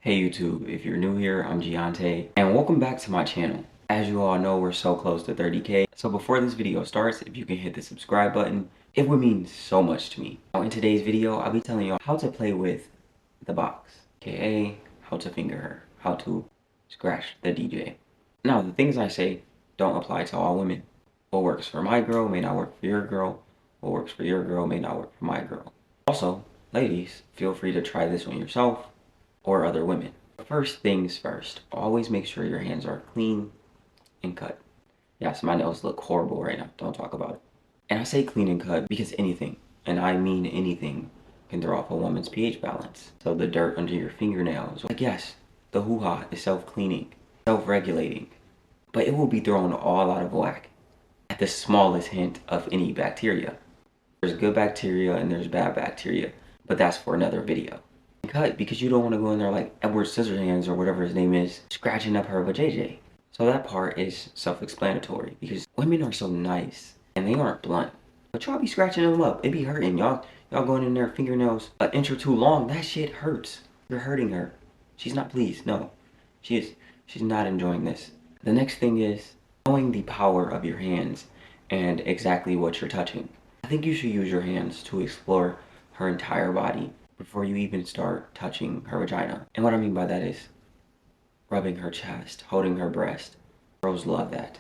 Hey YouTube, if you're new here, I'm Giante, and welcome back to my channel. As you all know, we're so close to 30K, so before this video starts, if you can hit the subscribe button, it would mean so much to me. Now in today's video, I'll be telling you how to play with the box, aka how to finger her, how to scratch the DJ. Now the things I say don't apply to all women. What works for my girl may not work for your girl, what works for your girl may not work for my girl. Also, ladies, feel free to try this on yourself or other women. First things first, always make sure your hands are clean and cut. Yes, my nails look horrible right now, don't talk about it. And I say clean and cut because anything, and I mean anything, can throw off a woman's pH balance. So the dirt under your fingernails, like yes, the hoo-ha is self-cleaning, self-regulating, but it will be thrown all out of whack at the smallest hint of any bacteria. There's good bacteria and there's bad bacteria, but that's for another video. Cut because you don't want to go in there like Edward Scissorhands or whatever his name is, scratching up her vajayjay. So that part is self-explanatory because women are so nice and they aren't blunt. But y'all be scratching them up. It be hurting. Y'all going in there fingernails an inch or two long. That shit hurts. You're hurting her. She's not pleased. No. She's not enjoying this. The next thing is knowing the power of your hands and exactly what you're touching. I think you should use your hands to explore her entire body before you even start touching her vagina. And what I mean by that is rubbing her chest, holding her breast. Girls love that.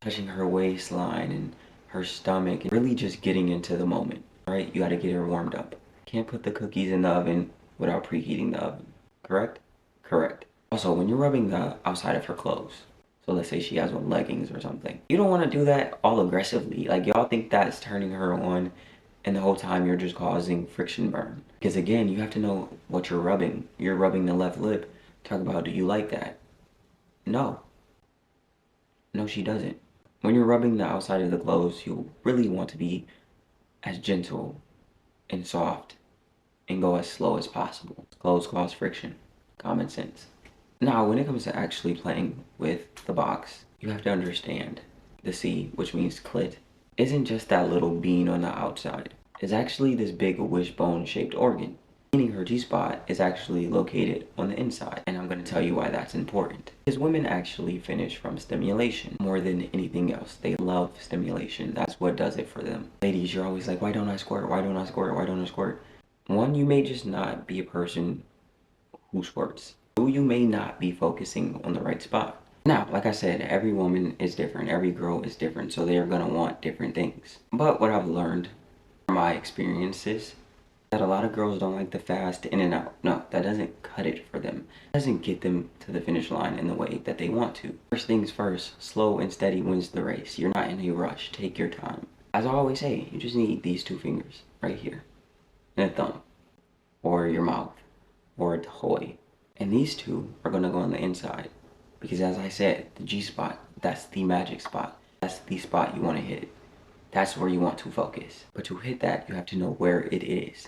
Touching her waistline and her stomach, and really just getting into the moment, right? You gotta get her warmed up. Can't put the cookies in the oven without preheating the oven, correct? Correct. Also, when you're rubbing the outside of her clothes, so let's say she has on leggings or something, you don't wanna do that all aggressively. Like y'all think that's turning her on, and the whole time you're just causing friction burn. Because again, you have to know what you're rubbing. You're rubbing the left lip. Talk about, do you like that? No. No, she doesn't. When you're rubbing the outside of the clothes, you really want to be as gentle and soft and go as slow as possible. Clothes cause friction. Common sense. Now, when it comes to actually playing with the box, you have to understand the C, which means clit, isn't just that little bean on the outside. It's actually this big wishbone shaped organ, meaning her G-spot is actually located on the inside. And I'm going to tell you why that's important. Because women actually finish from stimulation more than anything else. They love stimulation. That's what does it for them. Ladies, you're always like, why don't I squirt? Why don't I squirt? Why don't I squirt? One, you may just not be a person who squirts. Two, you may not be focusing on the right spot. Now, like I said, every woman is different, every girl is different, so they are gonna want different things. But what I've learned from my experiences, that a lot of girls don't like the fast in and out. No, that doesn't cut it for them. It doesn't get them to the finish line in the way that they want to. First things first, slow and steady wins the race. You're not in a rush, take your time. As I always say, you just need these two fingers, right here, and a thumb, or your mouth, or a toy. And these two are gonna go on the inside. Because as I said, the G-spot, that's the magic spot. That's the spot you want to hit. That's where you want to focus. But to hit that, you have to know where it is.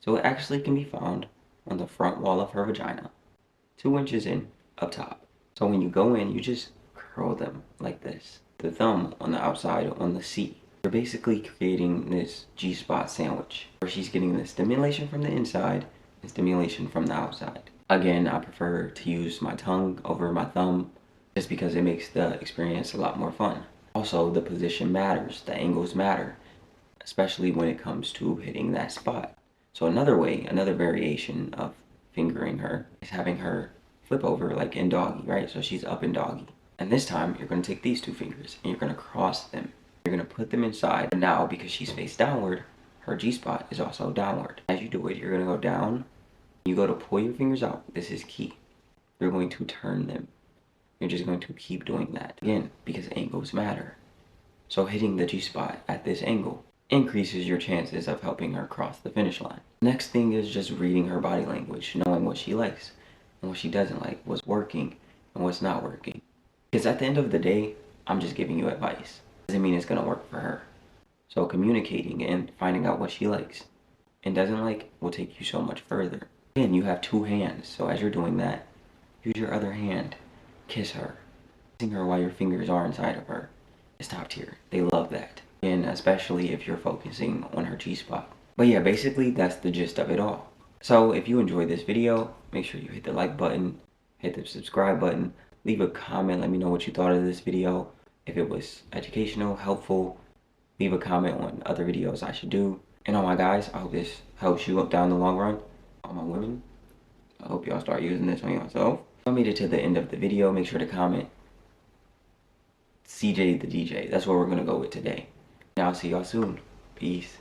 So it actually can be found on the front wall of her vagina, 2 inches in, up top. So when you go in, you just curl them like this. The thumb on the outside on the C. You're basically creating this G-spot sandwich, where she's getting the stimulation from the inside and stimulation from the outside. Again, I prefer to use my tongue over my thumb just because it makes the experience a lot more fun. Also, the position matters, the angles matter, especially when it comes to hitting that spot. So another way, another variation of fingering her is having her flip over like in doggy, right? So she's up in doggy. And this time, you're going to take these 2 fingers and you're going to cross them. You're going to put them inside. And now, because she's face downward, her G-spot is also downward. As you do it, you're going to go down. You go to pull your fingers out. This is key. You're going to turn them. You're just going to keep doing that. Again, because angles matter. So hitting the G-spot at this angle increases your chances of helping her cross the finish line. Next thing is just reading her body language, knowing what she likes and what she doesn't like, what's working and what's not working. Because at the end of the day, I'm just giving you advice. Doesn't mean it's going to work for her. So communicating and finding out what she likes and doesn't like will take you so much further. Again, you have 2 hands, so as you're doing that, use your other hand. Kiss her. Kissing her while your fingers are inside of her is top tier. They love that. And especially if you're focusing on her G-spot. But yeah, basically that's the gist of it all. So if you enjoyed this video, make sure you hit the like button, hit the subscribe button, leave a comment, let me know what you thought of this video. If it was educational, helpful, leave a comment on other videos I should do. And all my guys, I hope this helps you up down the long run. All my women, I hope y'all start using this on yourself. If you made it to the end of the video, make sure to comment CJ the DJ. That's what we're gonna go with today. And I'll see y'all soon. Peace.